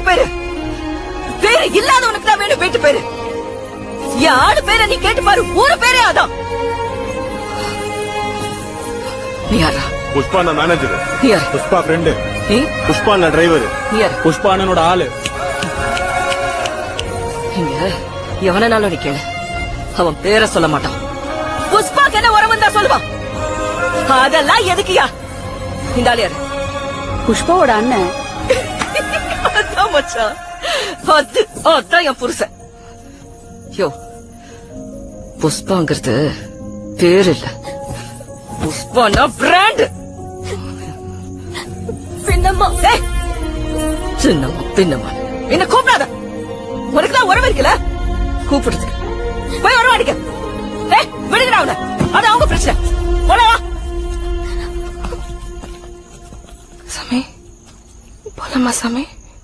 பேரு. பேரு இல்லாதவனுக்கு தான் வேணும் வீட்டு பேரு. என் ஆளு பேரை நீ கேட்டு பாரு, ஊரு பேரே அதான். நீ யாரா? புஷ்பா நான் மேனேஜர். நீ யாரு? புஷ்பா ஃப்ரெண்டு. நீ? புஷ்பா நான் டிரைவர். நீ யாரு? புஷ்பா அண்ணனோட ஆளு. இங்க எவனாலும் நீ கேளு, அவன் பேரை சொல்ல மாட்டான். புஷ்பாக்கு என்ன உறவு தான் சொல்லுவான். அதெல்லாம் எதுக்குயா? இந்த ஆளு யாரு? புஷ்பாவோட அண்ணன். அதான் மச்சான், அதான் என் புருஷன். யோ, புஷ்பாங்கிறது பேர் இல்ல, புஷ்பானா பிராண்ட். பின்னம்மா சின்னம்மா பின்னம்மா என்ன கூப்பிடாத. உனக்குதான் உறவு இருக்குல்ல, கூப்பிடுறதுக்கு போய் உறவாடிக்க. விடுங்கடா அவன, அது அவங்க பிரச்சனை. போலவா சாமி, போலாமா சாமி?